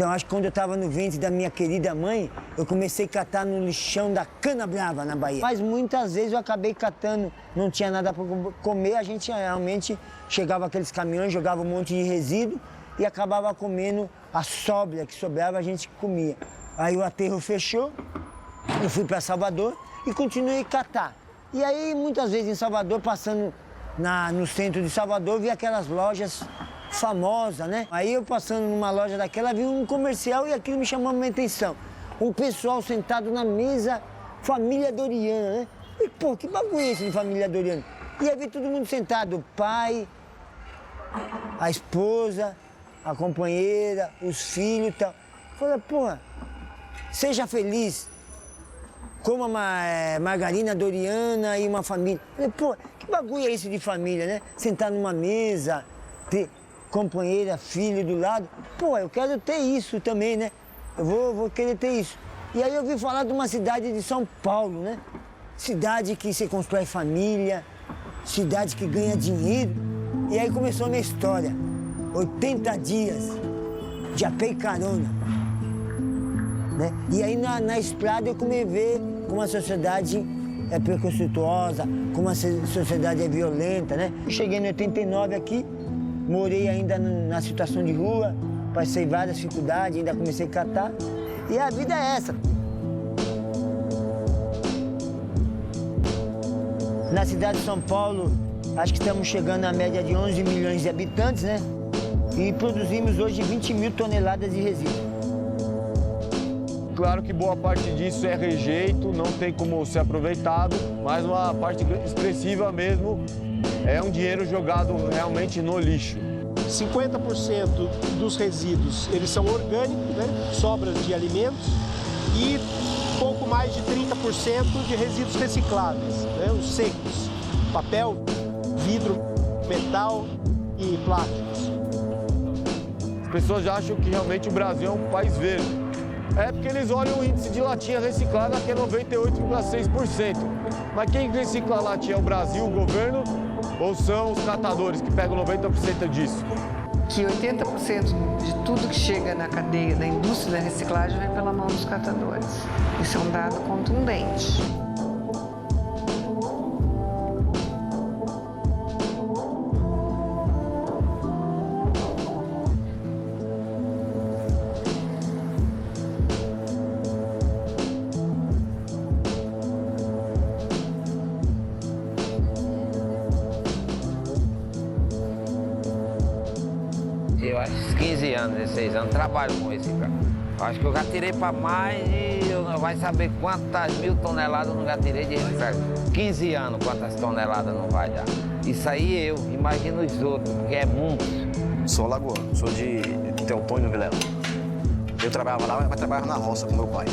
Então, acho que quando eu estava no ventre da minha querida mãe, eu comecei a catar no lixão da Cana Brava, na Bahia. Mas muitas vezes eu acabei catando, não tinha nada para comer, a gente realmente chegava aqueles caminhões, jogava um monte de resíduo e acabava comendo a sobra que sobrava, a gente comia. Aí o aterro fechou, eu fui para Salvador e continuei a catar. E aí, muitas vezes em Salvador, passando no centro de Salvador, vi aquelas lojas famosa, né? Aí eu passando numa loja daquela, vi um comercial e aquilo me chamou a minha atenção. Um pessoal sentado na mesa, família Doriana, né? E, pô, que bagulho é esse de família Doriana? E aí vi todo mundo sentado, o pai, a esposa, a companheira, os filhos e tal. Falei, pô, seja feliz, como a Margarina Doriana e uma família. Falei, pô, que bagulho é esse de família, né? Sentar numa mesa, ter companheira, filho do lado. Pô, eu quero ter isso também, né? Eu vou querer ter isso. E aí eu ouvi falar de uma cidade de São Paulo, né? Cidade que se constrói família, cidade que ganha dinheiro. E aí começou a minha história. 80 dias de a pé e carona, né? E aí na estrada eu comecei a ver como a sociedade é preconceituosa, como a sociedade é violenta, né? Eu cheguei em 89 aqui, morei ainda na situação de rua, passei várias dificuldades, ainda comecei a catar. E a vida é essa. Na cidade de São Paulo, acho que estamos chegando à média de 11 milhões de habitantes, né? E produzimos hoje 20 mil toneladas de resíduo. Claro que boa parte disso é rejeito, não tem como ser aproveitado, mas uma parte expressiva mesmo é um dinheiro jogado realmente no lixo. 50% dos resíduos, eles são orgânicos, né? Sobras de alimentos, e pouco mais de 30% de resíduos recicláveis, né? Os secos, papel, vidro, metal e plásticos. As pessoas acham que realmente o Brasil é um país verde. É porque eles olham o índice de latinha reciclada, que é 98,6%. Mas quem recicla a latinha é o Brasil, o governo, ou são os catadores que pegam 90% disso? Que 80% de tudo que chega na cadeia da indústria da reciclagem vem pela mão dos catadores. Isso é um dado contundente. Eu acho que 15 anos, 16 anos, trabalho com esse carro. Acho que eu já tirei para mais de, eu não vai saber quantas mil toneladas eu não já tirei de reciclagem. 15 anos, quantas toneladas não vai dar. Isso aí eu, imagino os outros, porque é muito. Sou alagoano, sou de Teotônio, Vilela. Eu trabalhava lá, mas trabalhava na roça com meu pai.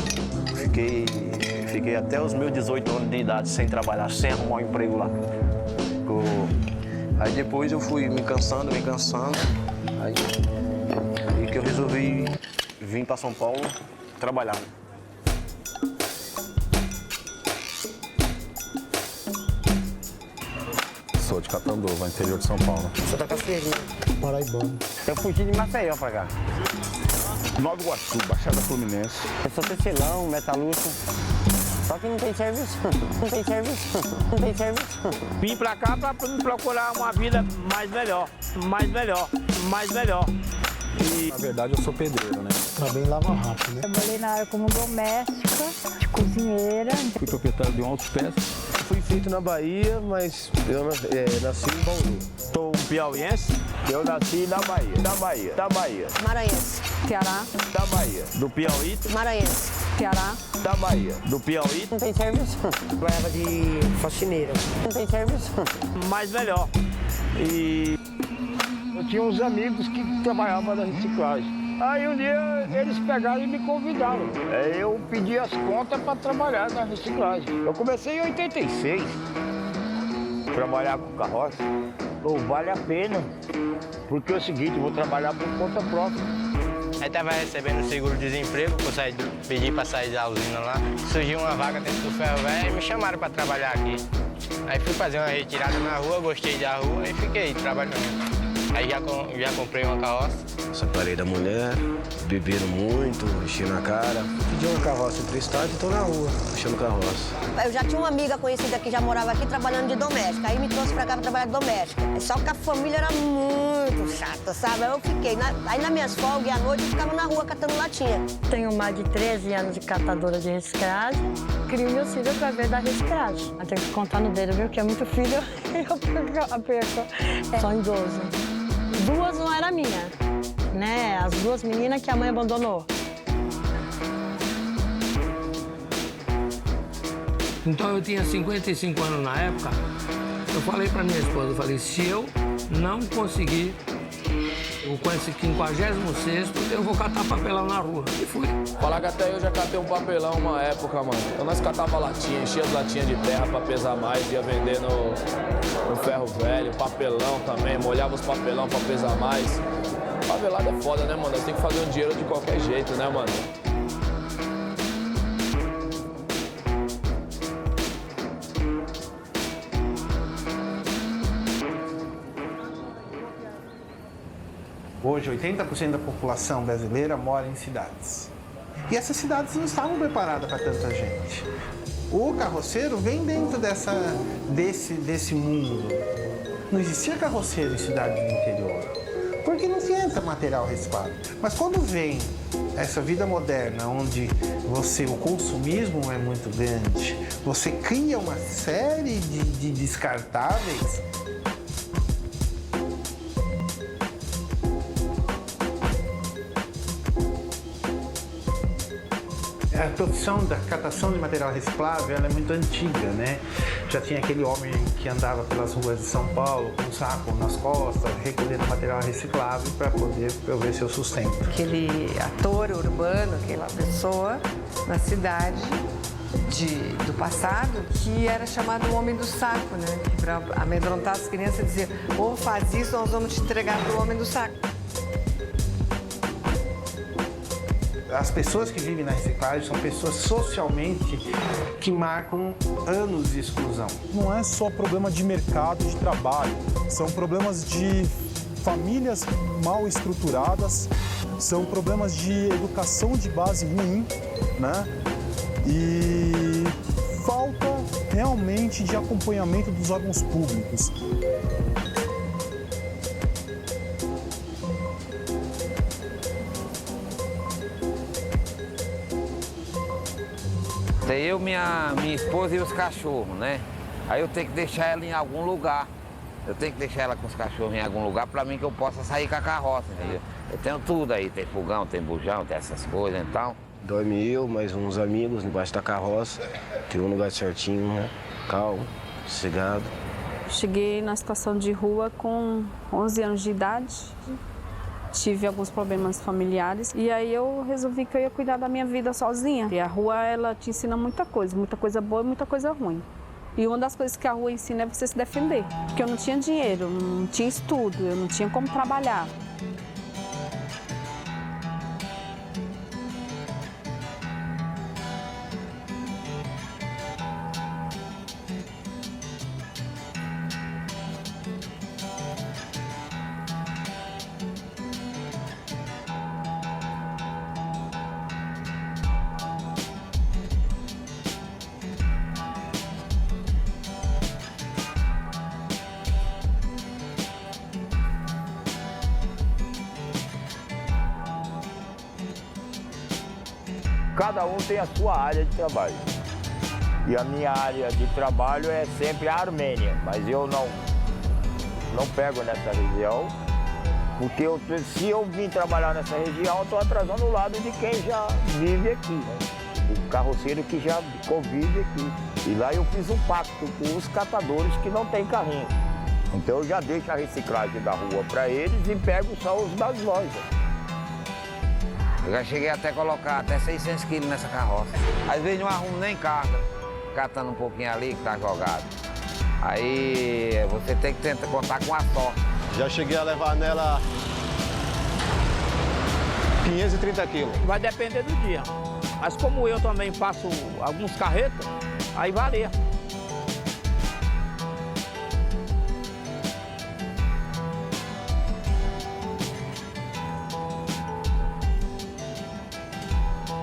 Fiquei até os meus 18 anos de idade sem trabalhar, sem arrumar um emprego lá. Aí depois eu fui me cansando. Aí que eu resolvi vir para São Paulo trabalhar. Sou de Catanduva, interior de São Paulo. Sou da Cachoeirinha. Paraibano. Eu fugi de Maceió para cá. Nova Iguaçu, Baixada Fluminense. Eu sou tecelão, metalúrgico. Só que não tem serviço. Não tem serviço. Não tem serviço. Vim pra cá pra procurar uma vida mais melhor. Na verdade, eu sou pedreiro, né? Também lava rápido, né? Trabalhei na área como doméstica, de cozinheira. Fui proprietário de um autopeças. Fui feito na Bahia, mas eu nasci em Bauru. Sou um piauiense, eu nasci na Bahia. Maranhense. Ceará. Da Bahia. Do Piauí, Maranhense. Ceará. da Bahia. Do Piauí, Não tem serviço. Trabalhava de faxineira. Não tem serviço. mais melhor. E eu tinha uns amigos que trabalhavam na reciclagem. Aí um dia eles pegaram e me convidaram. Eu pedi as contas para trabalhar na reciclagem. Eu comecei em 86. Trabalhar com carroça. Não vale a pena. Porque é o seguinte, eu vou trabalhar por conta própria. Aí tava recebendo seguro-desemprego, pedi para sair da usina lá. Surgiu uma vaga dentro do ferro velho e me chamaram para trabalhar aqui. Aí fui fazer uma retirada na rua, gostei da rua e fiquei trabalhando. Aí já comprei uma carroça. Separei da mulher, beberam muito, enchi na cara. Pedi uma carroça emprestada e tô na rua, puxando carroça. Eu já tinha uma amiga conhecida que já morava aqui trabalhando de doméstica. Aí me trouxe pra cá pra trabalhar de doméstica. Só que a família era muito chata, sabe? Aí eu fiquei. Aí nas minhas folgas e à noite eu ficava na rua catando latinha. Tenho mais de 13 anos de catadora de reciclagem. Crio meus filhos através da reciclagem. Eu tenho que contar no dedo, viu? Que é muito filho, eu perco. São 12. 2 não era minha, né? As 2 meninas que a mãe abandonou. Então eu tinha 55 anos na época. Eu falei para minha esposa, se eu não conseguir com esse 56º, eu vou catar papelão na rua. E fui. Falar que até eu já catei um papelão uma época, mano. Então nós catava latinha, enchia as latinhas de terra pra pesar mais, ia vender no ferro velho, papelão também, molhava os papelão pra pesar mais. Favelada é foda, né, mano? Nós tem que fazer um dinheiro de qualquer jeito, né, mano? Hoje, 80% da população brasileira mora em cidades. E essas cidades não estavam preparadas para tanta gente. O carroceiro vem dentro desse mundo. Não existia carroceiro em cidades do interior, porque não tinha esse material reciclado. Mas quando vem essa vida moderna, onde o consumismo é muito grande, você cria uma série de descartáveis. A profissão da catação de material reciclável ela é muito antiga, né? Já tinha aquele homem que andava pelas ruas de São Paulo com um saco nas costas, recolhendo material reciclável para poder prover seu sustento. Aquele ator urbano, aquela pessoa na cidade do passado, que era chamado o homem do saco, né? Para amedrontar as crianças e dizer, ou faz isso, nós vamos te entregar para o homem do saco. As pessoas que vivem na reciclagem são pessoas socialmente que marcam anos de exclusão. Não é só problema de mercado de trabalho, são problemas de famílias mal estruturadas, são problemas de educação de base ruim, né? E falta realmente de acompanhamento dos órgãos públicos. Eu, minha esposa e os cachorros, né? Aí eu tenho que deixar ela em algum lugar. Eu tenho que deixar ela com os cachorros em algum lugar para mim que eu possa sair com a carroça, entendeu? Eu tenho tudo aí, tem fogão, tem bujão, tem essas coisas e tal. Dorme eu, mais uns amigos embaixo da carroça. Tem um lugar certinho, né? Calmo, sossegado. Cheguei na situação de rua com 11 anos de idade. Tive alguns problemas familiares e aí eu resolvi que eu ia cuidar da minha vida sozinha. E a rua, ela te ensina muita coisa boa e muita coisa ruim. E uma das coisas que a rua ensina é você se defender. Porque eu não tinha dinheiro, não tinha estudo, eu não tinha como trabalhar. cada um tem a sua área de trabalho. E a minha área de trabalho é sempre a Armênia, mas eu não pego nessa região, porque se eu vim trabalhar nessa região, eu estou atrasando o lado de quem já vive aqui, né? O carroceiro que já convive aqui. E lá eu fiz um pacto com os catadores que não têm carrinho. Então eu já deixo a reciclagem da rua para eles e pego só os das lojas. Eu já cheguei até a colocar até 600 quilos nessa carroça. Às vezes não arrumo nem carga, catando um pouquinho ali que tá jogado. Aí você tem que tentar contar com a sorte. Já cheguei a levar nela 530 quilos. Vai depender do dia. Mas como eu também passo alguns carretos, aí varia.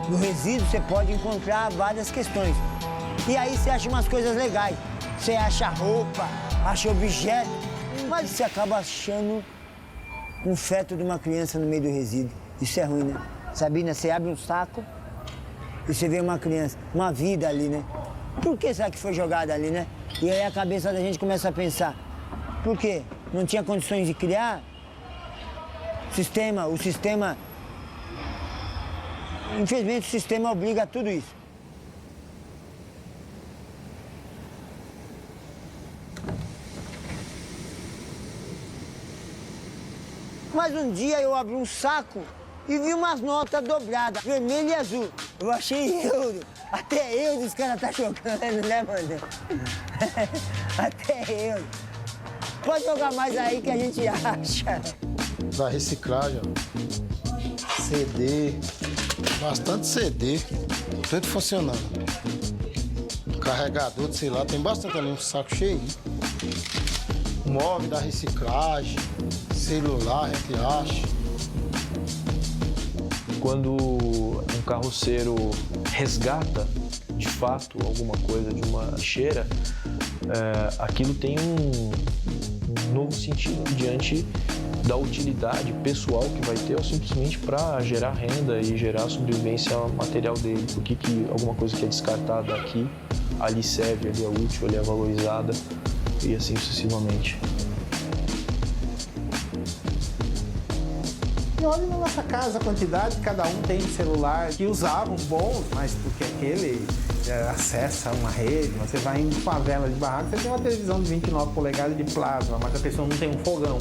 No resíduo você pode encontrar várias questões. E aí você acha umas coisas legais. Você acha roupa, acha objeto, mas você acaba achando um feto de uma criança no meio do resíduo. Isso é ruim, né? Sabina, você abre um saco e você vê uma criança, uma vida ali, né? Por que será que foi jogada ali, né? E aí a cabeça da gente começa a pensar, por quê? Não tinha condições de criar? O sistema... Infelizmente o sistema obriga a tudo isso. Mas um dia eu abri um saco e vi umas notas dobradas, vermelho e azul. Eu achei euro. Até euro os caras tá jogando, né, mano? Até euro. Pode jogar mais aí que a gente acha. Da reciclagem, CD, bastante CD, tudo funcionando. Carregador de celular, tem bastante ali, um saco cheio. Móvel da reciclagem, celular, a gente acha. Quando um carroceiro resgata, de fato, alguma coisa de uma lixeira, aquilo tem um novo sentido diante da utilidade pessoal que vai ter, ou simplesmente para gerar renda e gerar sobrevivência material dele. Por que alguma coisa que é descartada aqui, ali serve, ali é útil, ali é valorizada e assim sucessivamente. E olha na nossa casa a quantidade, cada um tem um celular que usavam bons, mas porque aquele acessa uma rede, você vai em favela de barraco, você tem uma televisão de 29 polegadas de plasma, mas a pessoa não tem um fogão,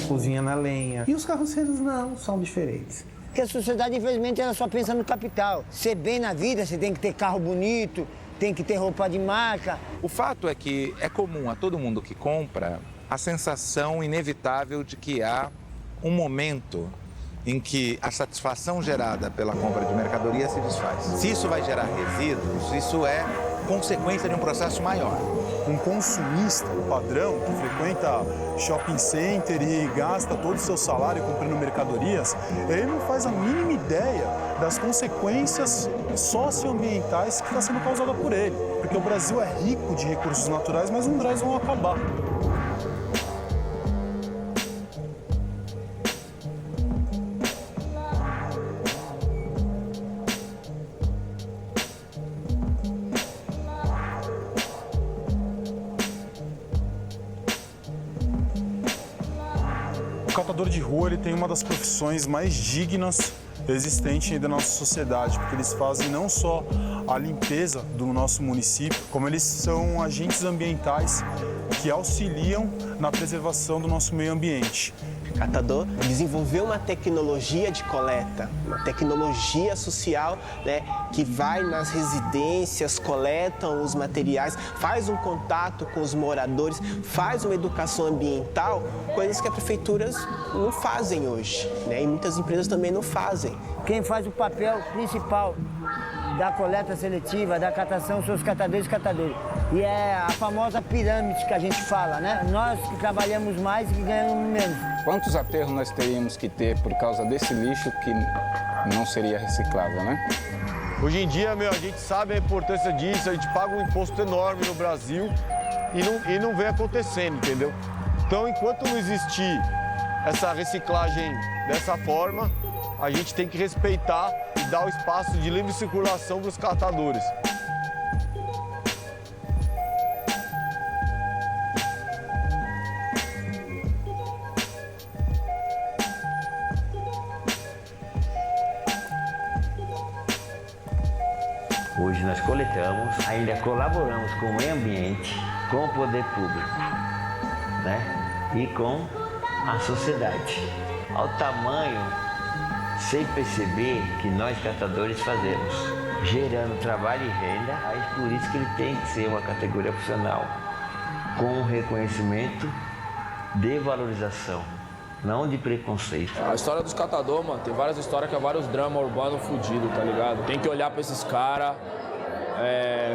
cozinha na lenha. E os carroceiros não, são diferentes. Porque a sociedade, infelizmente, ela só pensa no capital. Ser bem na vida, você tem que ter carro bonito, tem que ter roupa de marca. O fato é que é comum a todo mundo que compra a sensação inevitável de que há um momento em que a satisfação gerada pela compra de mercadoria se desfaz. Se isso vai gerar resíduos, isso é consequência de um processo maior. Um consumista, o padrão, que frequenta shopping center e gasta todo o seu salário comprando mercadorias, ele não faz a mínima ideia das consequências socioambientais que está sendo causada por ele. Porque o Brasil é rico de recursos naturais, mas um dia vão acabar. O catador de rua ele tem uma das profissões mais dignas existentes da nossa sociedade, porque eles fazem não só a limpeza do nosso município, como eles são agentes ambientais que auxiliam na preservação do nosso meio ambiente. O catador desenvolveu uma tecnologia de coleta, uma tecnologia social, né, que vai nas residências, coletam os materiais, faz um contato com os moradores, faz uma educação ambiental, coisas que as prefeituras não fazem hoje, né, e muitas empresas também não fazem. Quem faz o papel principal da coleta seletiva, da catação, são os catadores e catadores. E é a famosa pirâmide que a gente fala, né? Nós que trabalhamos mais e que ganhamos menos. Quantos aterros nós teríamos que ter por causa desse lixo que não seria reciclável, né? Hoje em dia, a gente sabe a importância disso, a gente paga um imposto enorme no Brasil e não vem acontecendo, entendeu? Então, enquanto não existir essa reciclagem dessa forma, a gente tem que respeitar e dar o espaço de livre circulação para os catadores. Hoje nós coletamos, ainda colaboramos com o meio ambiente, com o poder público, né? E com a sociedade. Ao tamanho, sem perceber, que nós catadores fazemos, gerando trabalho e renda, mas por isso que ele tem que ser uma categoria profissional, com reconhecimento de valorização, não de preconceito. A história dos catadores, mano, tem várias histórias que é vários dramas urbanos fudidos, tá ligado? Tem que olhar pra esses caras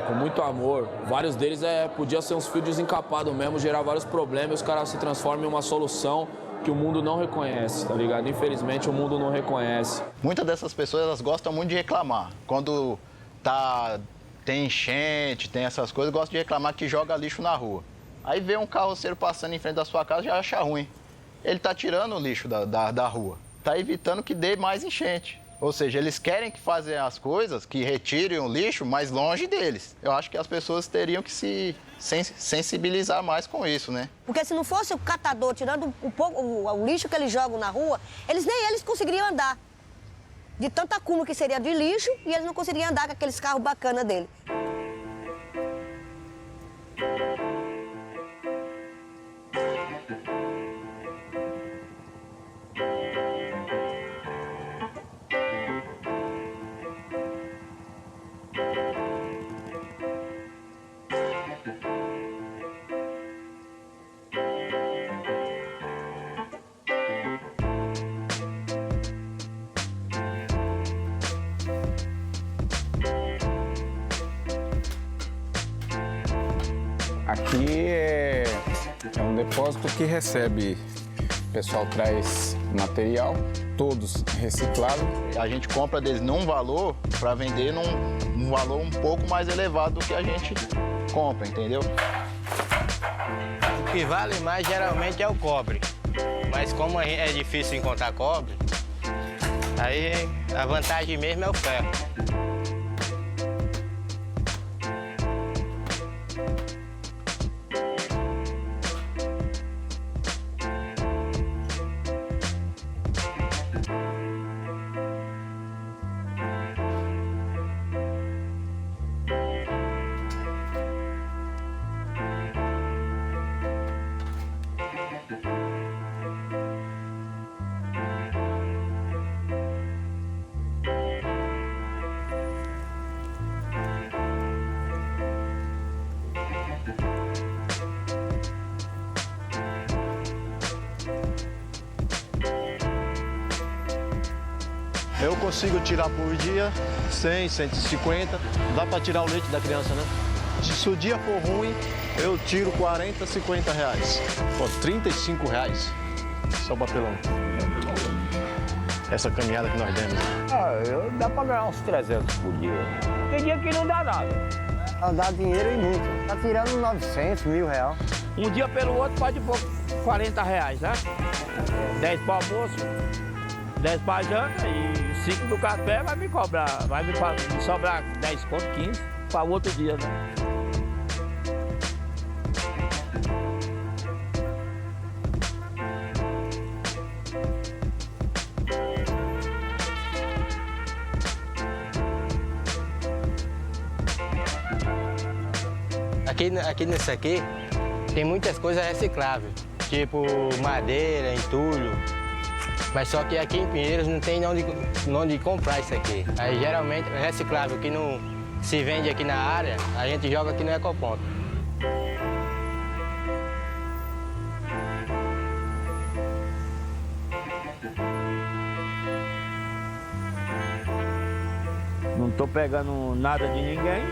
com muito amor. Vários deles podia ser uns fios desencapados mesmo, gerar vários problemas e os caras se transformam em uma solução que o mundo não reconhece, tá ligado? Infelizmente o mundo não reconhece. Muitas dessas pessoas, elas gostam muito de reclamar. Quando tem enchente, tem essas coisas, gostam de reclamar que joga lixo na rua. Aí vê um carroceiro passando em frente da sua casa e já acha ruim. Ele tá tirando o lixo da rua, tá evitando que dê mais enchente. Ou seja, eles querem que façam as coisas, que retirem o lixo mais longe deles. Eu acho que as pessoas teriam que se sensibilizar mais com isso, né? Porque se não fosse o catador tirando o lixo que eles jogam na rua, nem eles conseguiriam andar. De tanto acúmulo que seria de lixo, e eles não conseguiriam andar com aqueles carros bacanas dele. Aqui é um depósito que recebe, o pessoal traz material, todos reciclados. A gente compra deles num valor para vender num valor um pouco mais elevado do que a gente compra, entendeu? O que vale mais geralmente é o cobre. Mas como é difícil encontrar cobre, aí a vantagem mesmo é o ferro. Eu consigo tirar por dia 100, 150, dá para tirar o leite da criança, né? Se o dia for ruim, eu tiro 40, 50 reais. Pô, 35 reais, só o papelão. Essa caminhada que nós demos. Dá pra ganhar uns 300 por dia. Tem dia que não dá nada. Dá dinheiro e muito. Tá tirando 900, R$1.000. Um dia pelo outro faz de pouco 40 reais, né? 10 para o almoço, 10 para a janta e 5 do café vai me cobrar. Vai me sobrar 10 conto, 15 para o outro dia, né? Aqui nesse aqui tem muitas coisas recicláveis, tipo madeira, entulho. Mas só que aqui em Pinheiros não tem onde comprar isso aqui. Aí geralmente é reciclável que não se vende aqui na área, a gente joga aqui no ecoponto. Não tô pegando nada de ninguém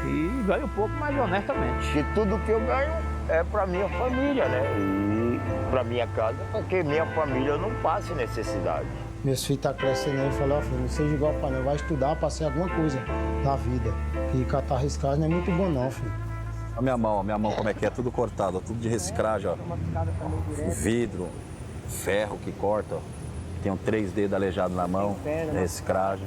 e ganho um pouco mais honestamente. E tudo que eu ganho é para minha família, né? E para minha casa, porque minha família não passe necessidade. Meus filhos estão crescendo aí e falaram, filho, não seja igual para não, vai estudar para ser alguma coisa na vida. E catar riscado não é muito bom não, filho. A minha mão como é que é? Tudo cortado, tudo de reciclagem, ó. Vidro, ferro que corta, ó. Tenho 3 dedos aleijados na mão, reciclagem.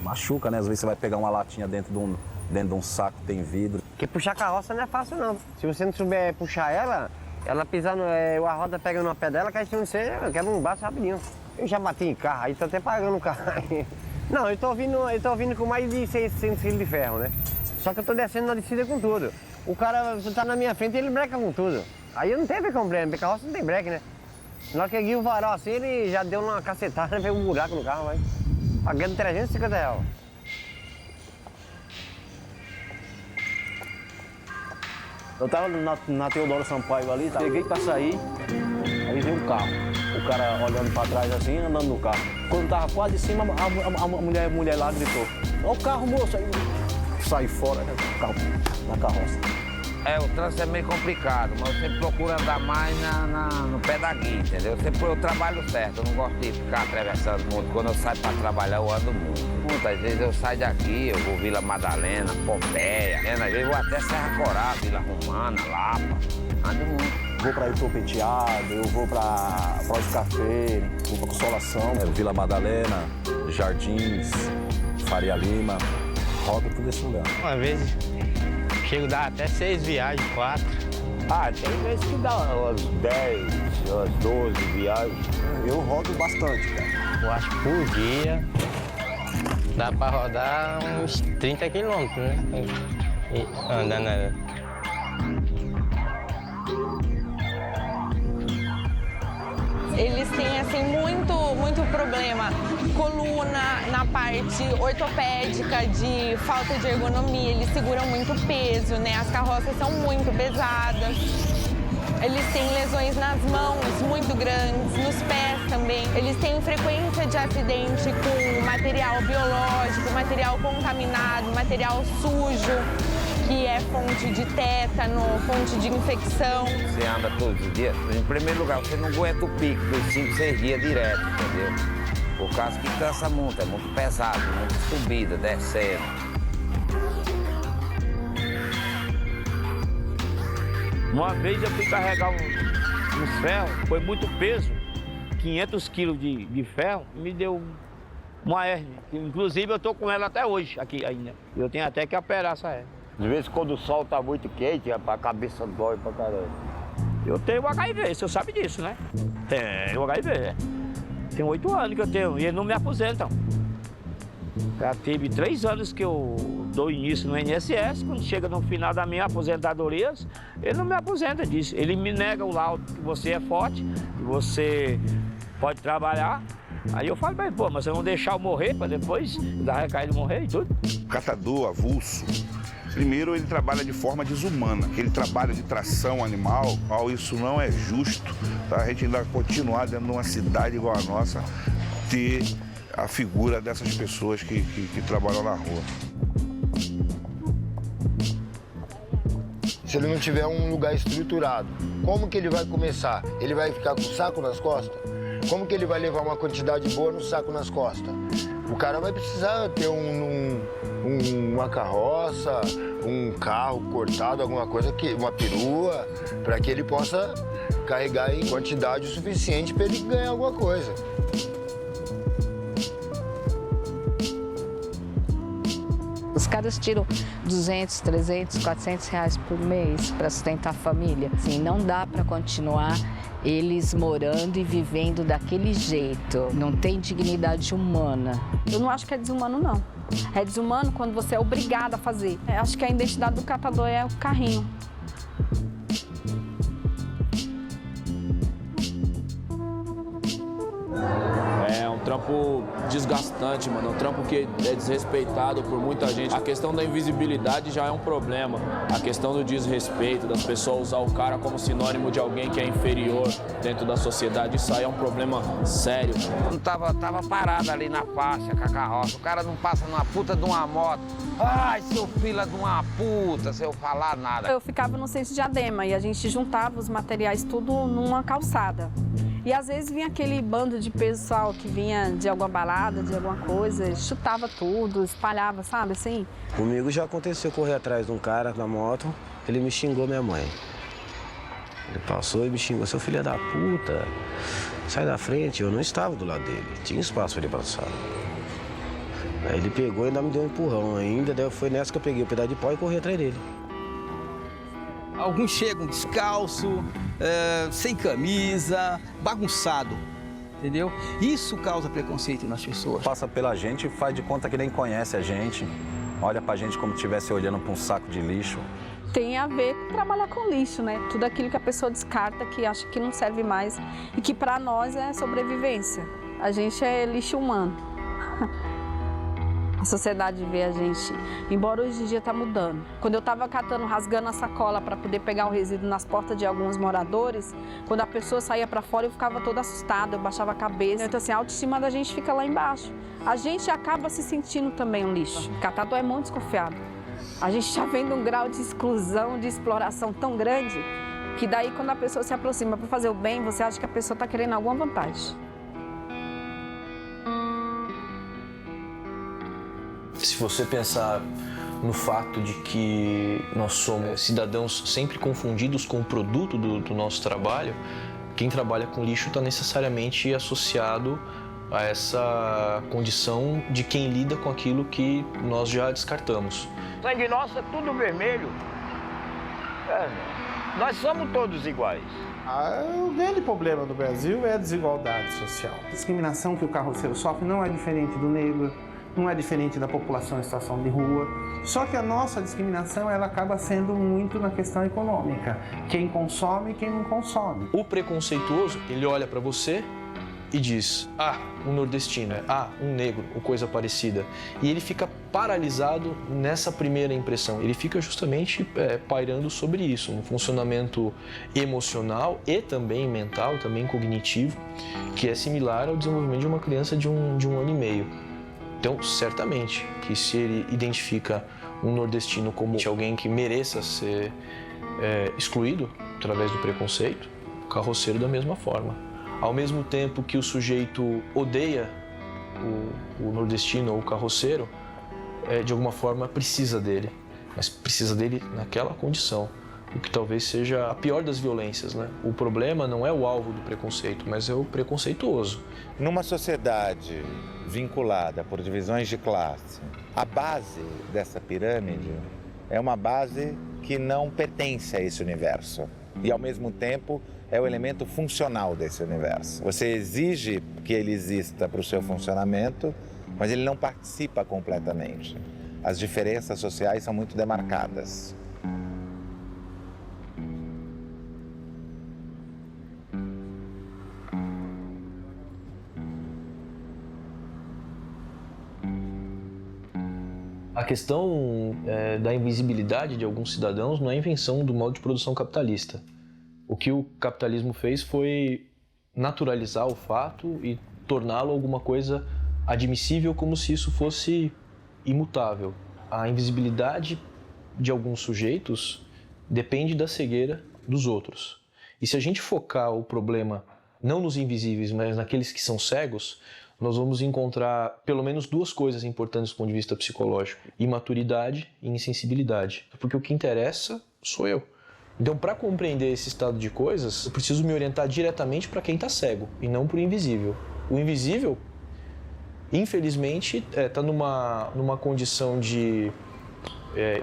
Machuca, né? Às vezes você vai pegar uma latinha dentro de um saco que tem vidro. Porque puxar carroça não é fácil, não. Se você não souber puxar ela pisando, a roda pega numa pé dela, cai em cima de você, quebra um braço rapidinho. Eu já bati em carro, aí tô até pagando o carro. Não, eu tô vindo com mais de 600 quilos de ferro, né? Só que eu tô descendo na descida com tudo. O cara tá na minha frente e ele breca com tudo. Aí eu não teve problema, porque carroça não tem breque, né? Na hora que eu guio o varal assim, ele já deu uma cacetada, veio um buraco no carro, mas pagando R$350. Eu tava na Teodoro Sampaio ali, peguei pra sair, aí veio um carro. O cara olhando pra trás assim, andando no carro. Quando tava quase em cima, a mulher lá gritou: "Ó o carro, moço!" Aí saí fora, né? O carro na carroça. O trânsito é meio complicado, mas você procura andar mais no pé da guia, entendeu? Eu trabalho certo, eu não gosto de ficar atravessando muito. Quando eu saio para trabalhar, eu ando muito. Muitas vezes eu saio daqui, eu vou Vila Madalena, Pompeia, às vezes eu vou até Serra Corá, Vila Romana, Lapa, ando muito. Vou para Itô Penteado, eu vou para Café, vou para Consolação, Vila Madalena, Jardins, Faria Lima, roda tudo esse lugar. Uma vez chego a dar até 6 viagens, 4. Tem vezes que dá umas 10, umas 12 viagens. Eu rodo bastante, cara. Eu acho que por dia dá pra rodar uns 30 quilômetros, né? Andando. Eles têm, assim, muito problema. Coluna, na parte ortopédica, de falta de ergonomia, eles seguram muito peso, né? As carroças são muito pesadas. Eles têm lesões nas mãos muito grandes, nos pés também. Eles têm frequência de acidente com material biológico, material contaminado, material sujo, que é fonte de tétano, fonte de infecção. Você anda todos os dias, em primeiro lugar, você não aguenta o pico dos 5, 6 dias direto, entendeu? Por causa que cansa muito, é muito pesado, muito subida, descendo. Uma vez eu fui carregar uns ferros, foi muito peso, 500 quilos de ferro, me deu uma hérnia. Inclusive eu tô com ela até hoje, aqui ainda. Eu tenho até que operar essa hérnia. Às vezes quando o sol tá muito quente, a cabeça dói pra caramba. Eu tenho HIV, você sabe disso, né? Tenho HIV. Tem 8 anos que eu tenho e eles não me aposentam. Já teve 3 anos que eu dou início no INSS, quando chega no final da minha aposentadoria, ele não me aposenta disso. Ele me nega o laudo que você é forte, que você pode trabalhar. Aí eu falo pra ele, pô, mas você não deixar eu morrer pra depois dar recaída e morrer e tudo? Catador avulso, primeiro ele trabalha de forma desumana, aquele trabalho de tração animal, isso não é justo, tá? A gente ainda continuar dentro de uma cidade igual a nossa, ter a figura dessas pessoas que trabalham na rua. Se ele não tiver um lugar estruturado, como que ele vai começar? Ele vai ficar com o saco nas costas? Como que ele vai levar uma quantidade boa no saco nas costas? O cara vai precisar ter uma carroça, um carro cortado, alguma coisa, uma perua, para que ele possa carregar em quantidade o suficiente para ele ganhar alguma coisa. Os caras tiram 200, 300, 400 reais por mês para sustentar a família. Assim, não dá para continuar eles morando e vivendo daquele jeito. Não tem dignidade humana. Eu não acho que é desumano, não. É desumano quando você é obrigado a fazer. Eu acho que a identidade do catador é o carrinho. É um trampo desgastante, mano. É um trampo que é desrespeitado por muita gente. A questão da invisibilidade já é um problema. A questão do desrespeito, das pessoas usar o cara como sinônimo de alguém que é inferior dentro da sociedade, isso aí é um problema sério. Quando tava parado ali na faixa com a carroça, o cara não passa numa puta de uma moto. Ai, seu filho de uma puta, sem eu falar nada. Eu ficava no centro de Diadema e a gente juntava os materiais tudo numa calçada. E às vezes vinha aquele bando de pessoal que vinha de alguma balada, de alguma coisa, chutava tudo, espalhava, sabe, assim? Comigo já aconteceu correr atrás de um cara na moto, ele me xingou minha mãe. Ele passou e me xingou, seu filho é da puta, sai da frente, eu não estava do lado dele, tinha espaço para ele passar. Aí ele pegou e ainda me deu um empurrão ainda, daí foi nessa que eu peguei o pedaço de pau e corri atrás dele. Alguns chegam descalço, sem camisa, bagunçado, entendeu? Isso causa preconceito nas pessoas. Passa pela gente e faz de conta que nem conhece a gente, olha pra gente como se estivesse olhando pra um saco de lixo. Tem a ver com trabalhar com lixo, né? Tudo aquilo que a pessoa descarta, que acha que não serve mais e que para nós é sobrevivência. A gente é lixo humano. A sociedade vê a gente, embora hoje em dia está mudando. Quando eu estava rasgando a sacola para poder pegar o resíduo nas portas de alguns moradores, quando a pessoa saía para fora eu ficava toda assustada, eu baixava a cabeça. Então assim, a autoestima da gente fica lá embaixo. A gente acaba se sentindo também um lixo. Catador é muito desconfiado. A gente já vem de um grau de exclusão, de exploração tão grande, que daí quando a pessoa se aproxima para fazer o bem, você acha que a pessoa está querendo alguma vantagem. Se você pensar no fato de que nós somos cidadãos sempre confundidos com o produto do nosso trabalho, quem trabalha com lixo está necessariamente associado a essa condição de quem lida com aquilo que nós já descartamos. Sangue nosso é tudo vermelho. Nós somos todos iguais. O grande problema do Brasil é a desigualdade social. A discriminação que o carroceiro sofre não é diferente do negro, não é diferente da população em situação de rua. Só que a nossa discriminação ela acaba sendo muito na questão econômica. Quem consome e quem não consome. O preconceituoso, ele olha para você e diz, um nordestino, um negro, ou coisa parecida. E ele fica paralisado nessa primeira impressão. Ele fica justamente pairando sobre isso, um funcionamento emocional e também mental, também cognitivo, que é similar ao desenvolvimento de uma criança de um ano e meio. Então, certamente, que se ele identifica um nordestino como alguém que mereça ser excluído através do preconceito, o carroceiro da mesma forma. Ao mesmo tempo que o sujeito odeia o nordestino ou o carroceiro, de alguma forma precisa dele, mas precisa dele naquela condição, o que talvez seja a pior das violências, né? O problema não é o alvo do preconceito, mas é o preconceituoso. Numa sociedade vinculada por divisões de classe, a base dessa pirâmide é uma base que não pertence a esse universo e, ao mesmo tempo, é o elemento funcional desse universo. Você exige que ele exista para o seu funcionamento, mas ele não participa completamente. As diferenças sociais são muito demarcadas. A questão da invisibilidade de alguns cidadãos não é invenção do modo de produção capitalista. O que o capitalismo fez foi naturalizar o fato e torná-lo alguma coisa admissível, como se isso fosse imutável. A invisibilidade de alguns sujeitos depende da cegueira dos outros. E se a gente focar o problema não nos invisíveis, mas naqueles que são cegos, nós vamos encontrar pelo menos duas coisas importantes do ponto de vista psicológico: imaturidade e insensibilidade. Porque o que interessa sou eu. Então, para compreender esse estado de coisas, eu preciso me orientar diretamente para quem está cego e não para o invisível. O invisível, infelizmente, está numa condição de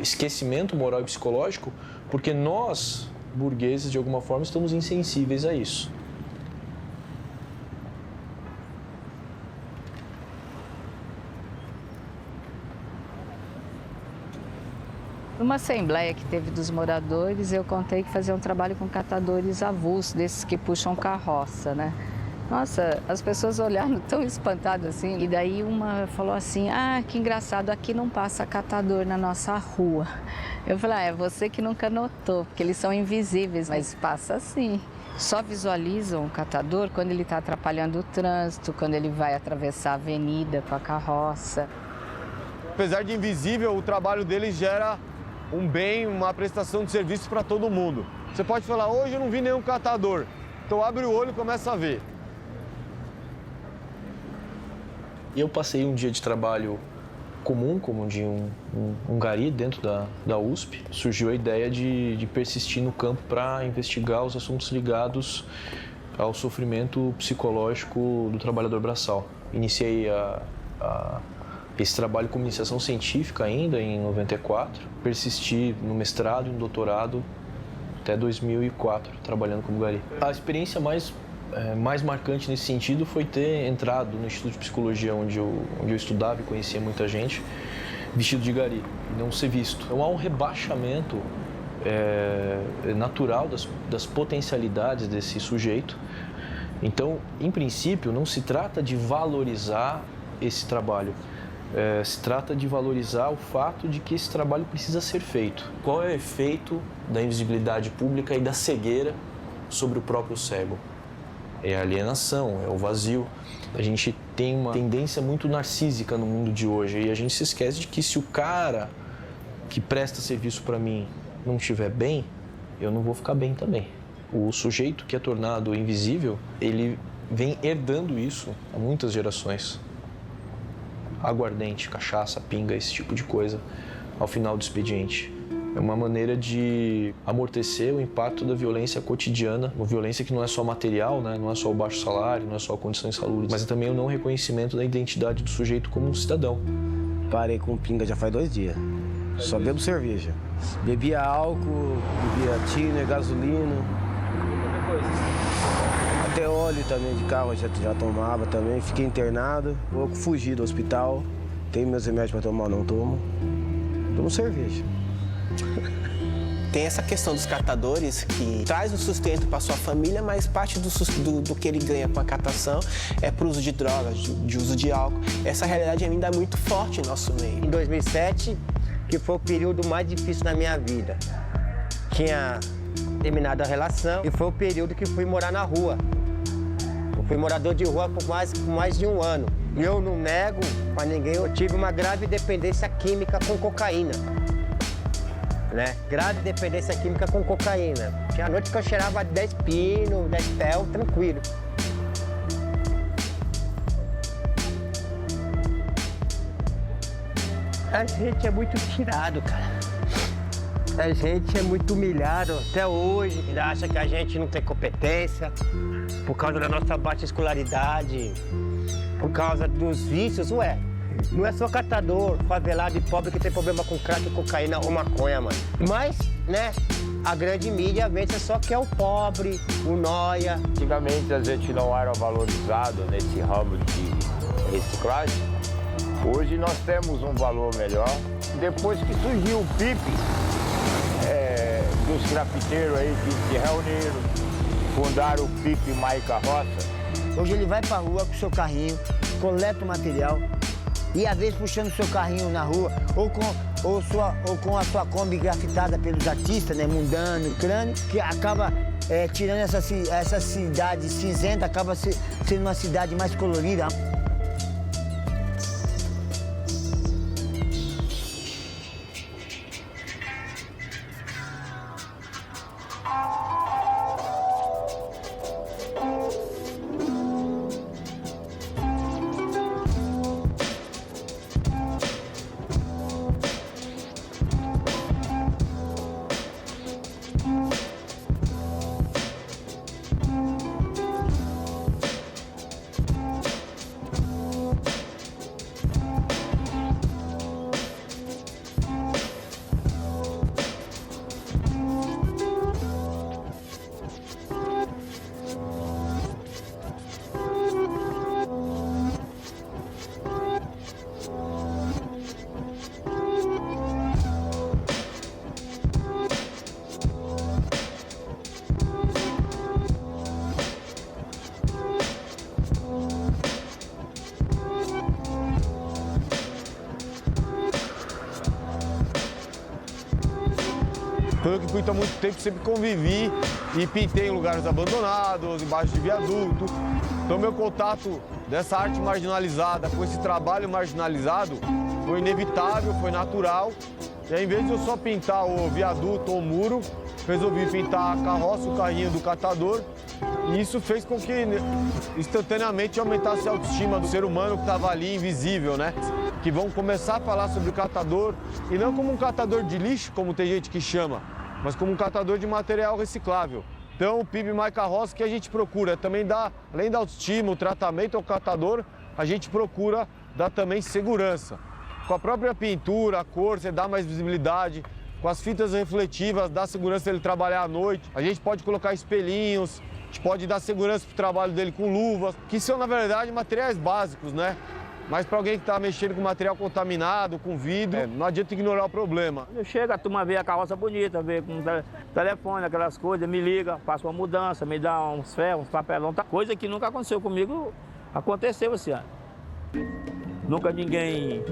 esquecimento moral e psicológico, porque nós, burgueses, de alguma forma, estamos insensíveis a isso. Numa assembleia que teve dos moradores, eu contei que fazia um trabalho com catadores avulsos, desses que puxam carroça, né? Nossa, as pessoas olharam tão espantadas assim. E daí uma falou assim, que engraçado, aqui não passa catador na nossa rua. Eu falei, é você que nunca notou, porque eles são invisíveis, mas passa sim. Só visualizam o catador quando ele está atrapalhando o trânsito, quando ele vai atravessar a avenida com a carroça. Apesar de invisível, o trabalho deles gera um bem, uma prestação de serviço para todo mundo. Você pode falar, hoje eu não vi nenhum catador. Então abre o olho e começa a ver. Eu passei um dia de trabalho comum, como de um gari dentro da USP. Surgiu a ideia de persistir no campo para investigar os assuntos ligados ao sofrimento psicológico do trabalhador braçal. Iniciei esse trabalho com iniciação científica ainda em 94, persisti no mestrado e no doutorado até 2004, trabalhando como gari. A experiência mais marcante nesse sentido foi ter entrado no Instituto de Psicologia, onde eu estudava e conhecia muita gente, vestido de gari, e não ser visto. Então há um rebaixamento natural das potencialidades desse sujeito. Então, em princípio, não se trata de valorizar esse trabalho, se trata de valorizar o fato de que esse trabalho precisa ser feito. Qual é o efeito da invisibilidade pública e da cegueira sobre o próprio cego? É a alienação, é o vazio. A gente tem uma tendência muito narcísica no mundo de hoje e a gente se esquece de que se o cara que presta serviço para mim não estiver bem, eu não vou ficar bem também. O sujeito que é tornado invisível, ele vem herdando isso há muitas gerações. Aguardente, cachaça, pinga, esse tipo de coisa ao final do expediente. É uma maneira de amortecer o impacto da violência cotidiana, uma violência que não é só material, né? Não é só o baixo salário, não é só a condição insalubre, mas é também o não reconhecimento da identidade do sujeito como um cidadão. Parei com pinga já faz 2 dias. Só bebo cerveja. Bebia álcool, bebia tiner, gasolina. Até óleo também de carro já tomava também. Fiquei internado, vou fugir do hospital. Tenho meus remédios para tomar, não tomo. Tomo cerveja. Tem essa questão dos catadores que traz o sustento para sua família, mas parte do que ele ganha com a catação é para o uso de drogas, de uso de álcool. Essa realidade ainda é muito forte no nosso meio. Em 2007, que foi o período mais difícil da minha vida. Tinha terminado a relação e foi o período que fui morar na rua. Eu fui morador de rua por mais de 1 ano. E eu não nego para ninguém, eu tive uma grave dependência química com cocaína. Né? Grave dependência química com cocaína. Tinha noite que eu cheirava 10 pino, 10 pel, tranquilo. A gente é muito tirado, cara. A gente é muito humilhado até hoje. Ainda acha que a gente não tem competência por causa da nossa baixa escolaridade, por causa dos vícios. Ué, não é só catador, favelado e pobre que tem problema com crack, cocaína ou maconha, mano. Mas, né, a grande mídia vence só que é o pobre, o nóia. Antigamente a gente não era valorizado nesse ramo de reciclagem. Hoje nós temos um valor melhor. Depois que surgiu o PIP, dos grafiteiros aí que se reuniram, fundaram o PIP Mais Carroça. Hoje ele vai pra rua com o seu carrinho, coleta o material e às vezes puxando o seu carrinho na rua ou com a sua Kombi grafitada pelos artistas, né, Mundano, Crânio, que acaba tirando essa cidade cinzenta, acaba sendo uma cidade mais colorida. Eu que fui há muito tempo, sempre convivi e pintei em lugares abandonados, embaixo de viaduto. Então meu contato dessa arte marginalizada com esse trabalho marginalizado foi inevitável, foi natural. E aí, em vez de eu só pintar o viaduto ou o muro, resolvi pintar a carroça, o carrinho do catador. E isso fez com que instantaneamente aumentasse a autoestima do ser humano que estava ali invisível, né? Que vão começar a falar sobre o catador, e não como um catador de lixo, como tem gente que chama, mas como um catador de material reciclável. Então o PIB Mais Carroça que a gente procura também dar, além da autoestima, o tratamento ao catador, a gente procura dar também segurança. Com a própria pintura, a cor, você dá mais visibilidade. Com as fitas refletivas, dá segurança ele trabalhar à noite. A gente pode colocar espelhinhos, a gente pode dar segurança para o trabalho dele com luvas, que são, na verdade, materiais básicos, né? Mas para alguém que está mexendo com material contaminado, com vidro, não adianta ignorar o problema. Quando chega, a turma vê a carroça bonita, vê com telefone, aquelas coisas, me liga, faço uma mudança, me dá uns ferros, uns papelão, coisa que nunca aconteceu comigo, aconteceu esse ano. Nunca ninguém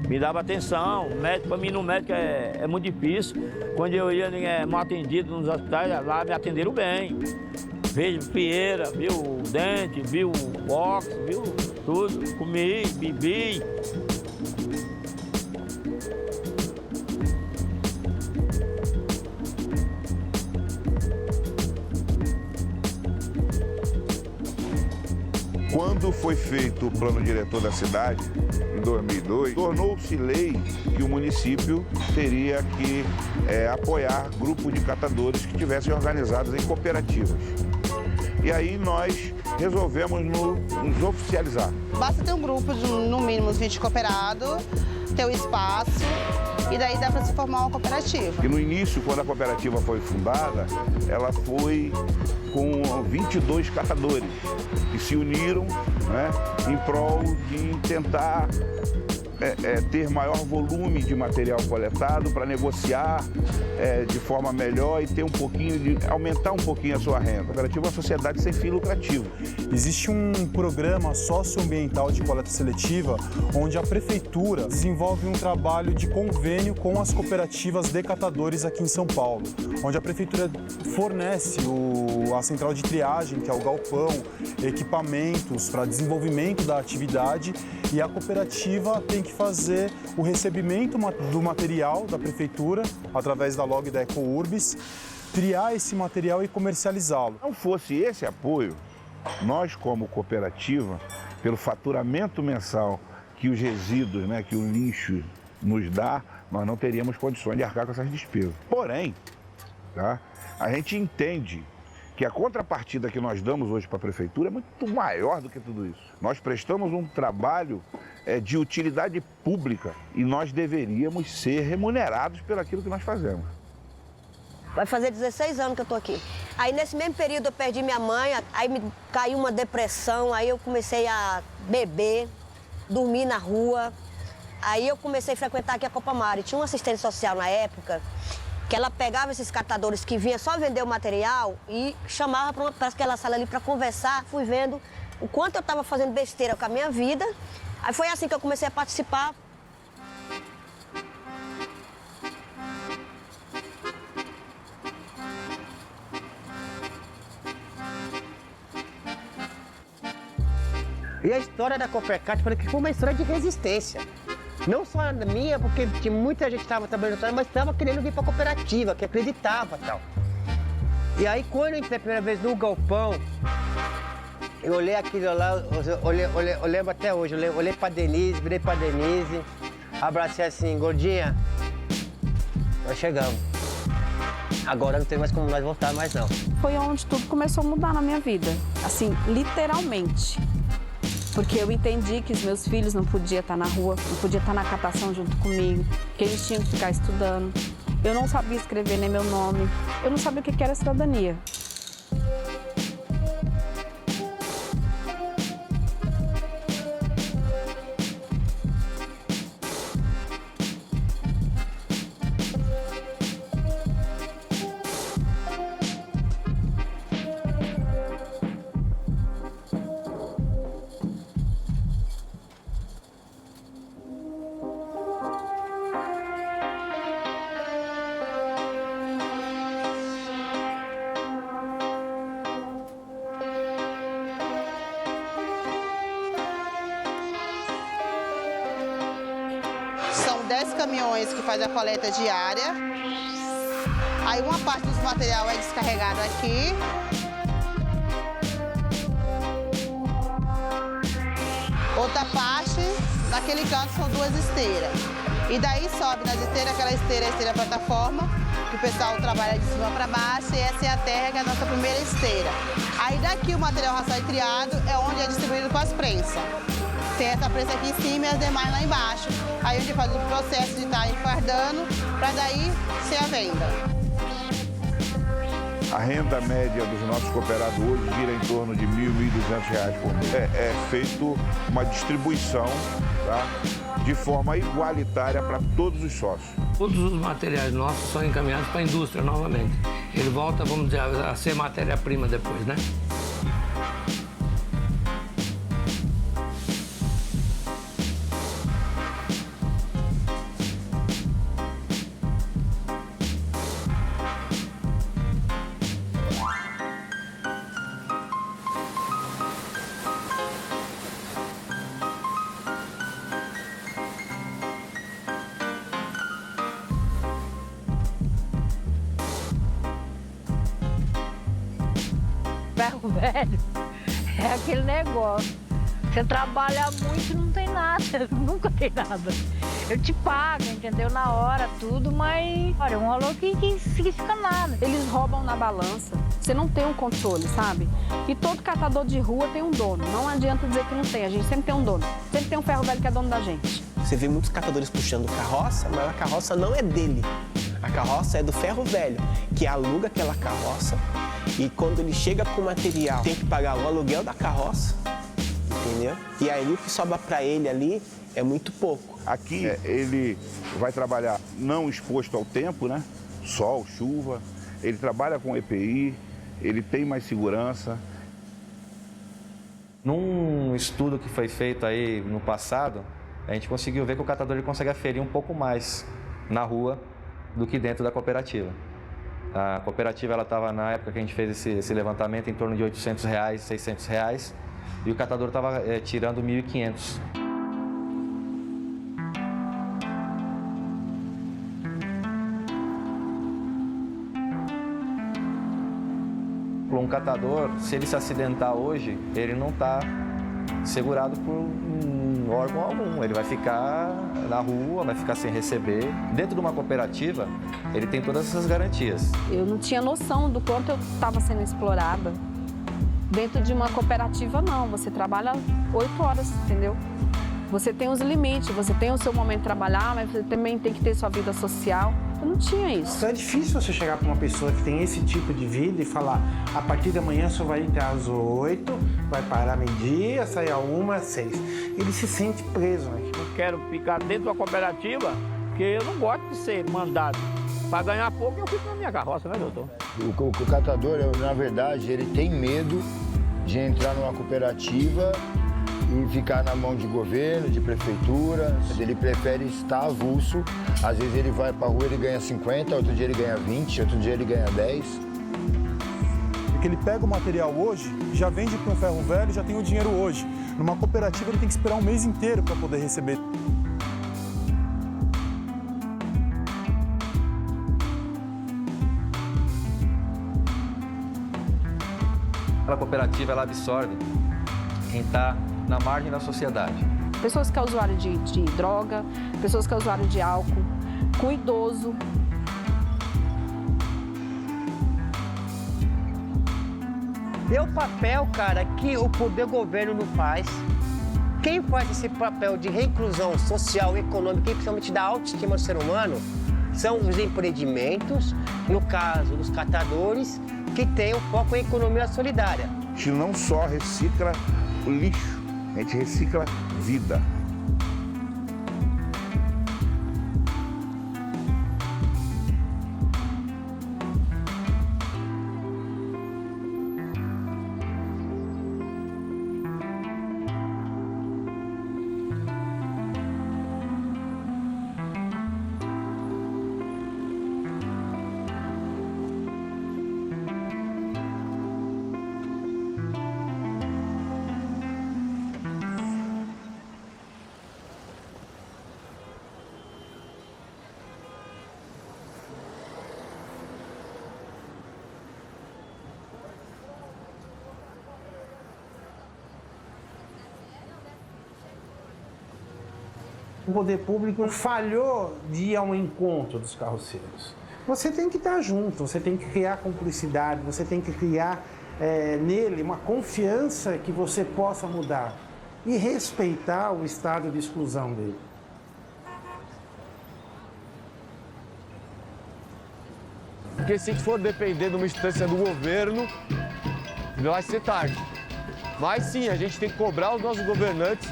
me dava atenção, médico, para mim no médico é muito difícil. Quando eu ia mal atendido nos hospitais, lá me atenderam bem. Veio pieira, viu o dente, viu o óxido, viu tudo. Comi, bebi. Quando foi feito o plano diretor da cidade, em 2002, tornou-se lei que o município teria que apoiar grupos de catadores que estivessem organizados em cooperativas. E aí nós resolvemos nos oficializar. Basta ter um grupo de no mínimo 20 cooperados, ter o espaço e daí dá para se formar uma cooperativa. E no início, quando a cooperativa foi fundada, ela foi com 22 catadores que se uniram, né, em prol de tentar ter maior volume de material coletado para negociar de forma melhor e ter aumentar um pouquinho a sua renda. A cooperativa é uma sociedade sem fim lucrativo. Existe um programa socioambiental de coleta seletiva onde a prefeitura desenvolve um trabalho de convênio com as cooperativas de catadores aqui em São Paulo, onde a prefeitura fornece a central de triagem, que é o galpão, equipamentos para desenvolvimento da atividade, e a cooperativa tem que fazer o recebimento do material da prefeitura através da log da EcoUrbis, triar esse material e comercializá-lo. Se não fosse esse apoio, nós como cooperativa, pelo faturamento mensal que os resíduos, né, que o lixo nos dá, nós não teríamos condições de arcar com essas despesas. Porém, tá, a gente entende que a contrapartida que nós damos hoje para a prefeitura é muito maior do que tudo isso. Nós prestamos um trabalho de utilidade pública e nós deveríamos ser remunerados por aquilo que nós fazemos. Vai fazer 16 anos que eu tô aqui. Aí nesse mesmo período eu perdi minha mãe, aí me caiu uma depressão, aí eu comecei a beber, dormir na rua. Aí eu comecei a frequentar aqui a Copamar. Tinha uma assistente social na época que ela pegava esses catadores que vinham só vender o material e chamava para aquela sala ali para conversar. Fui vendo o quanto eu estava fazendo besteira com a minha vida. Aí foi assim que eu comecei a participar. E a história da Coopercat foi uma história de resistência. Não só a minha, porque tinha muita gente que estava trabalhando, mas estava querendo vir para a cooperativa, que acreditava e tal. E aí, quando eu entrei a primeira vez no galpão, eu olhei aquilo lá, eu lembro até hoje, eu olhei para Denise, virei para Denise, abracei assim, gordinha, nós chegamos. Agora não tem mais como nós voltar mais não. Foi onde tudo começou a mudar na minha vida, assim, literalmente. Porque eu entendi que os meus filhos não podiam estar na rua, não podiam estar na catação junto comigo, que eles tinham que ficar estudando. Eu não sabia escrever nem meu nome, eu não sabia o que era cidadania. São 10 caminhões que fazem a coleta diária. Aí uma parte dos material é descarregado aqui. Outra parte, naquele canto, são 2 esteiras. E daí sobe nas esteiras, aquela esteira é a esteira plataforma. que o pessoal trabalha de cima para baixo, e essa é a terra, que é a nossa primeira esteira. Aí daqui o material raçado e triado é onde é distribuído com as prensas. Tem essa prensa aqui em cima e as demais lá embaixo. Aí a gente faz o processo de estar enfardando para daí ser a venda. A renda média dos nossos cooperados hoje gira em torno de R$ 1.000, R$ 1.200 por mês. É feito uma distribuição, tá, de forma igualitária para todos os sócios. Todos os materiais nossos são encaminhados para a indústria novamente. Ele volta, vamos dizer, a ser matéria-prima depois, né? Ferro velho é aquele negócio. Você trabalha muito e não tem nada, nunca tem nada. Eu te pago, entendeu? Na hora, tudo, mas olha, um valor que fica nada. Eles roubam na balança, você não tem um controle, sabe? E todo catador de rua tem um dono, não adianta dizer que não tem, a gente sempre tem um dono. Sempre tem um ferro velho que é dono da gente. Você vê muitos catadores puxando carroça, mas a carroça não é dele. A carroça é do ferro velho, que aluga aquela carroça. E quando ele chega com o material, tem que pagar o aluguel da carroça, entendeu? E aí o que sobra para ele ali é muito pouco. Aqui ele vai trabalhar não exposto ao tempo, né? Sol, chuva. Ele trabalha com EPI, ele tem mais segurança. Num estudo que foi feito aí no passado, a gente conseguiu ver que o catador ele consegue aferir um pouco mais na rua do que dentro da cooperativa. A cooperativa ela estava, na época que a gente fez esse levantamento, em torno de R$ 800, R$ 600, e o catador estava tirando R$ 1.500. Um catador, se ele se acidentar hoje, ele não está segurado por órgão algum. Ele vai ficar na rua, vai ficar sem receber. Dentro de uma cooperativa, ele tem todas essas garantias. Eu não tinha noção do quanto eu estava sendo explorada. Dentro de uma cooperativa, não. Você trabalha 8 horas, entendeu? Você tem os limites, você tem o seu momento de trabalhar, mas você também tem que ter sua vida social. Eu não tinha isso. Então é difícil você chegar para uma pessoa que tem esse tipo de vida e falar: a partir de amanhã só vai entrar às 8, vai parar meio-dia, sair a 1, às 6. Ele se sente preso, né? Eu quero ficar dentro da cooperativa, porque eu não gosto de ser mandado. Para ganhar pouco, eu fico na minha carroça, né, doutor? O catador, na verdade, ele tem medo de entrar numa cooperativa e ficar na mão de governo, de prefeitura. Ele prefere estar avulso. Às vezes ele vai para a rua, ele ganha 50, outro dia ele ganha 20, outro dia ele ganha 10. Porque ele pega o material hoje, já vende para um ferro velho, já tem o dinheiro hoje. Numa cooperativa ele tem que esperar um mês inteiro para poder receber. A cooperativa ela absorve quem está na margem da sociedade. Pessoas que é usuário de droga, pessoas que é usuário de álcool, com idoso. É o papel, cara, que o poder governo não faz. Quem faz esse papel de reinclusão social e econômica, e principalmente da autoestima do ser humano, são os empreendimentos, no caso dos catadores, que têm o foco em economia solidária. A gente não só recicla o lixo, a gente recicla vida. O poder público falhou de ir ao encontro dos carroceiros. você tem que estar junto, você tem que criar cumplicidade, você tem que criar nele uma confiança que você possa mudar e respeitar o estado de exclusão dele. Porque se for depender de uma instância do governo, vai ser tarde. Mas sim, a gente tem que cobrar os nossos governantes,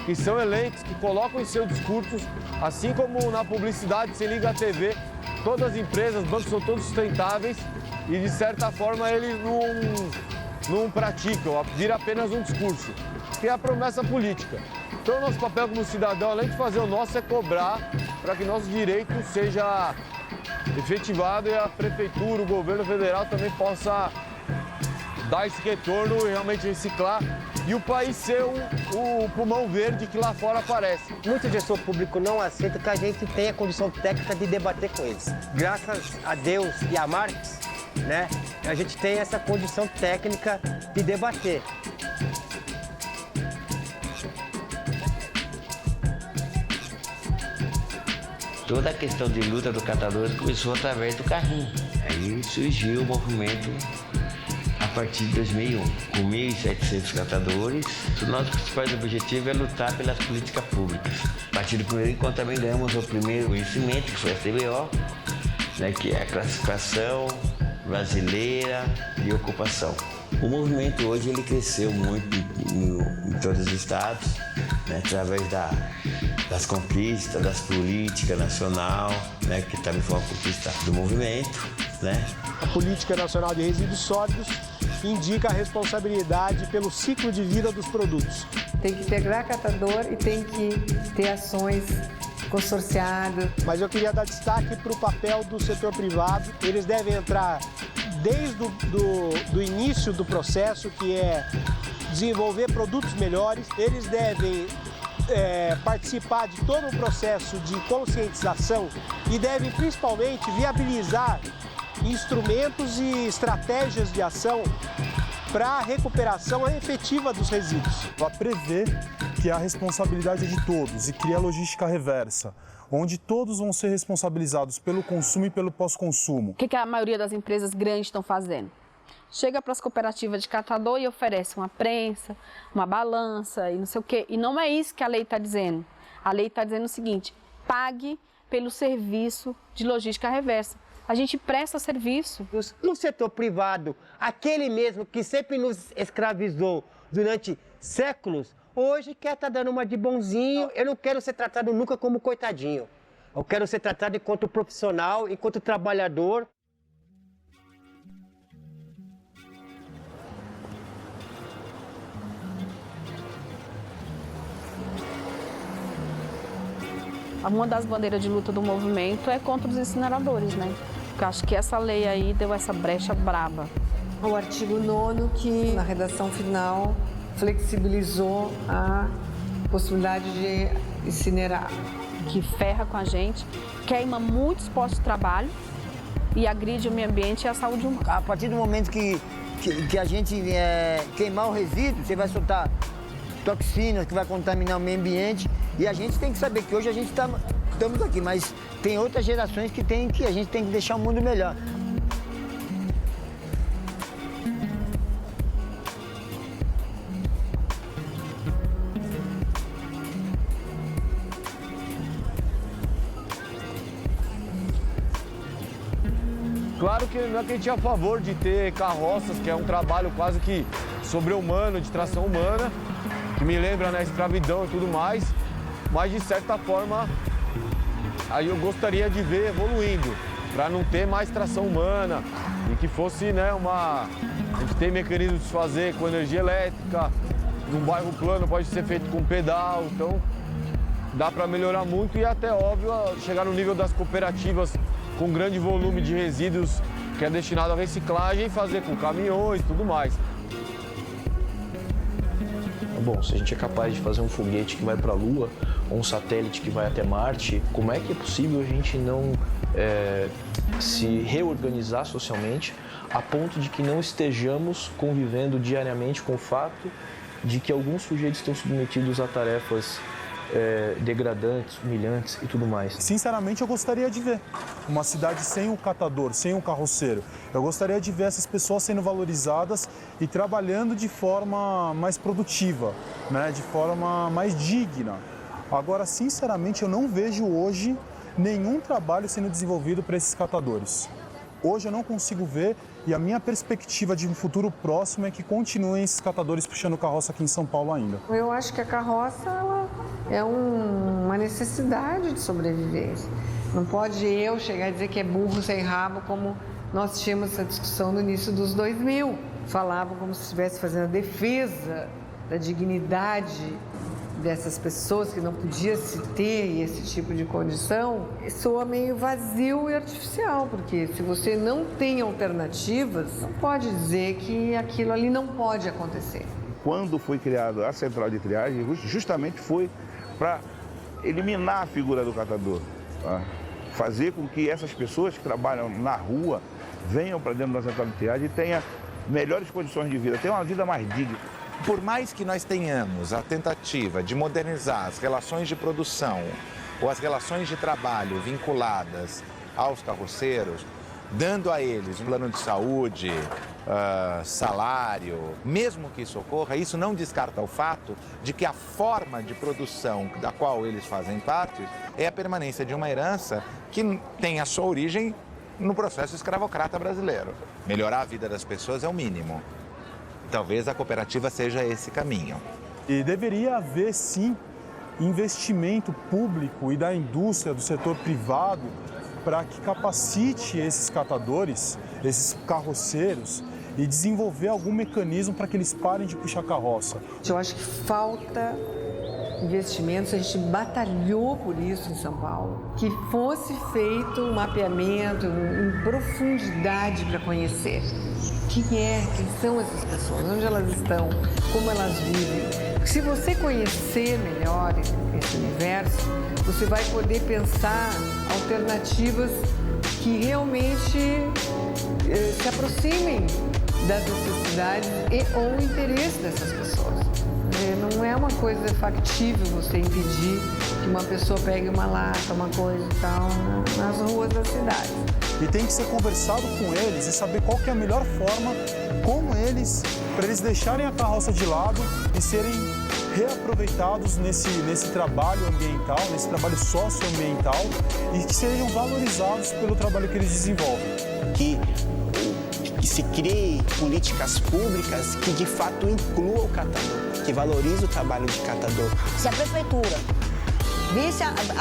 que são eleitos, que colocam em seus discursos, assim como na publicidade, você liga a TV, todas as empresas, os bancos são todos sustentáveis e de certa forma eles não praticam, vira apenas um discurso, que é a promessa política. Então o nosso papel como cidadão, além de fazer o nosso, é cobrar para que nosso direito seja efetivado e a prefeitura, o governo federal também possa dar esse retorno e realmente reciclar e o país ser o pulmão verde que lá fora aparece. Muito gestor público não aceita que a gente tenha condição técnica de debater com eles. Graças a Deus e a Marx, né, a gente tem essa condição técnica de debater. Toda a questão de luta do catador começou através do carrinho. Aí surgiu o movimento a partir de 2001, com 1.700 catadores. O nosso principal objetivo é lutar pelas políticas públicas. A partir do primeiro encontro também ganhamos o primeiro conhecimento, que foi a CBO, né, que é a classificação brasileira de ocupação. O movimento hoje ele cresceu muito em todos os estados, né, através das conquistas, das políticas nacional, né, que também foi uma conquista do movimento, né? A Política Nacional de Resíduos Sólidos indica a responsabilidade pelo ciclo de vida dos produtos. Tem que integrar catador e tem que ter ações consorciadas. Mas eu queria dar destaque para o papel do setor privado. Eles devem entrar desde do início do processo, que é desenvolver produtos melhores. Eles devem participar de todo o processo de conscientização e devem principalmente viabilizar instrumentos e estratégias de ação para a recuperação efetiva dos resíduos. Ela prevê que a responsabilidade é de todos e cria a logística reversa, onde todos vão ser responsabilizados pelo consumo e pelo pós-consumo. O que a maioria das empresas grandes estão fazendo? Chega para as cooperativas de catador e oferece uma prensa, uma balança e não sei o quê. E não é isso que a lei está dizendo. A lei está dizendo o seguinte: pague pelo serviço de logística reversa. A gente presta serviço. No setor privado, aquele mesmo que sempre nos escravizou durante séculos, hoje quer estar dando uma de bonzinho. Eu não quero ser tratado nunca como coitadinho. Eu quero ser tratado enquanto profissional, enquanto trabalhador. Uma das bandeiras de luta do movimento é contra os incineradores, né? Porque eu acho que essa lei aí deu essa brecha braba. O artigo 9º, que na redação final flexibilizou a possibilidade de incinerar. Que ferra com a gente, queima muitos postos de trabalho e agride o meio ambiente e a saúde humana. A partir do momento que a gente queimar o resíduo, você vai soltar toxinas que vai contaminar o meio ambiente. E a gente tem que saber que hoje a gente estamos aqui, mas tem outras gerações que a gente tem que deixar o mundo melhor. Claro que não é que a gente é a favor de ter carroças, que é um trabalho quase que sobre-humano, de tração humana, que me lembra, né, escravidão e tudo mais. Mas, de certa forma, aí eu gostaria de ver evoluindo, para não ter mais tração humana e que fosse, né, a gente tem mecanismo de se fazer com energia elétrica, num bairro plano pode ser feito com pedal, então dá para melhorar muito e até, óbvio, chegar no nível das cooperativas com grande volume de resíduos que é destinado à reciclagem, fazer com caminhões e tudo mais. Bom, se a gente é capaz de fazer um foguete que vai para a Lua, ou um satélite que vai até Marte, como é que é possível a gente não se reorganizar socialmente a ponto de que não estejamos convivendo diariamente com o fato de que alguns sujeitos estão submetidos a tarefas degradantes, humilhantes e tudo mais. Sinceramente, eu gostaria de ver uma cidade sem o catador, sem o carroceiro. Eu gostaria de ver essas pessoas sendo valorizadas e trabalhando de forma mais produtiva, né? De forma mais digna. Agora, sinceramente, eu não vejo hoje nenhum trabalho sendo desenvolvido para esses catadores. Hoje eu não consigo ver e a minha perspectiva de um futuro próximo é que continuem esses catadores puxando carroça aqui em São Paulo ainda. Eu acho que a carroça ela é uma necessidade de sobrevivência. Não pode eu chegar e dizer que é burro sem rabo, como nós tínhamos essa discussão no início dos 2000. Falavam como se estivesse fazendo a defesa da dignidade dessas pessoas, que não podia se ter esse tipo de condição, soa meio vazio e artificial, porque se você não tem alternativas, não pode dizer que aquilo ali não pode acontecer. Quando foi criada a central de triagem, justamente foi para eliminar a figura do catador, tá? Fazer com que essas pessoas que trabalham na rua venham para dentro da central de triagem e tenham melhores condições de vida, tenham uma vida mais digna. Por mais que nós tenhamos a tentativa de modernizar as relações de produção ou as relações de trabalho vinculadas aos carroceiros, dando a eles um plano de saúde, salário, mesmo que isso ocorra, isso não descarta o fato de que a forma de produção da qual eles fazem parte é a permanência de uma herança que tem a sua origem no processo escravocrata brasileiro. Melhorar a vida das pessoas é o mínimo. Talvez a cooperativa seja esse caminho. E deveria haver, sim, investimento público e da indústria, do setor privado, para que capacite esses catadores, esses carroceiros, e desenvolver algum mecanismo para que eles parem de puxar carroça. Eu acho que falta investimentos, a gente batalhou por isso em São Paulo, que fosse feito um mapeamento em profundidade para conhecer quem são essas pessoas, onde elas estão, como elas vivem. Se você conhecer melhor esse universo, você vai poder pensar alternativas que realmente se aproximem das necessidades ou interesse dessas pessoas. Não é uma coisa factível você impedir que uma pessoa pegue uma lata, uma coisa e tal, nas ruas da cidade. E tem que ser conversado com eles e saber qual que é a melhor forma, para eles deixarem a carroça de lado e serem reaproveitados nesse trabalho ambiental, nesse trabalho socioambiental e que sejam valorizados pelo trabalho que eles desenvolvem. Que se criem políticas públicas que de fato incluam o catador, que valorizem o trabalho de catador. Se a prefeitura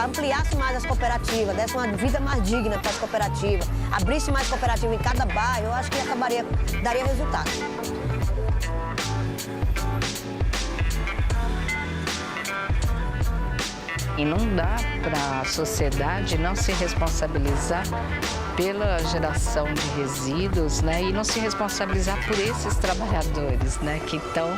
ampliasse mais as cooperativas, desse uma vida mais digna para as cooperativas, abrisse mais cooperativas em cada bairro, eu acho que daria resultado. E não dá para a sociedade não se responsabilizar pela geração de resíduos, né? E não se responsabilizar por esses trabalhadores, né? Que estão,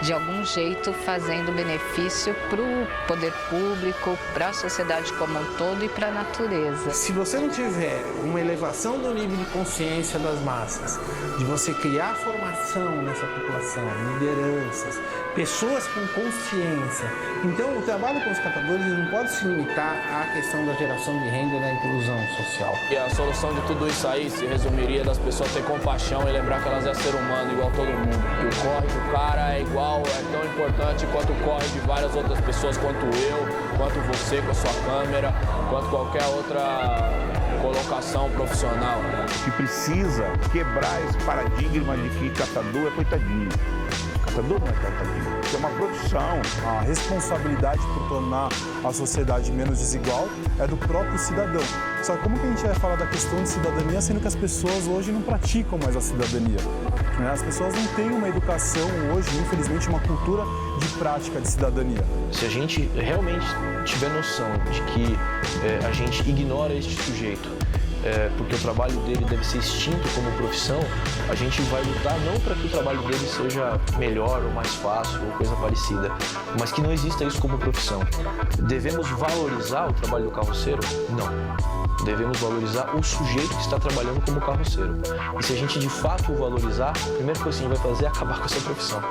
de algum jeito, fazendo benefício para o poder público, para a sociedade como um todo e para a natureza. Se você não tiver uma elevação do nível de consciência das massas, de você criar formação nessa população, lideranças, pessoas com consciência, então o trabalho com os catadores não pode se limitar à questão da geração de renda e da inclusão social. E a solução de tudo isso aí se resumiria das pessoas ter compaixão e lembrar que elas é ser humano igual todo mundo. Que o corre do cara é igual, é tão importante quanto o corre de várias outras pessoas, quanto eu, quanto você com a sua câmera, quanto qualquer outra colocação profissional. Que precisa quebrar esse paradigma de que catador é coitadinho. Catador não é catadinho, isso é uma profissão. A responsabilidade por tornar a sociedade menos desigual é do próprio cidadão. Só que como que a gente vai falar da questão de cidadania, sendo que as pessoas hoje não praticam mais a cidadania? As pessoas não têm uma educação hoje, infelizmente, uma cultura de prática de cidadania. Se a gente realmente tiver noção de que a gente ignora este sujeito, porque o trabalho dele deve ser extinto como profissão, a gente vai lutar não para que o trabalho dele seja melhor ou mais fácil ou coisa parecida, mas que não exista isso como profissão. Devemos valorizar o trabalho do carroceiro? Não. Devemos valorizar o sujeito que está trabalhando como carroceiro. E se a gente de fato o valorizar, a primeira coisa que a gente vai fazer é acabar com essa profissão.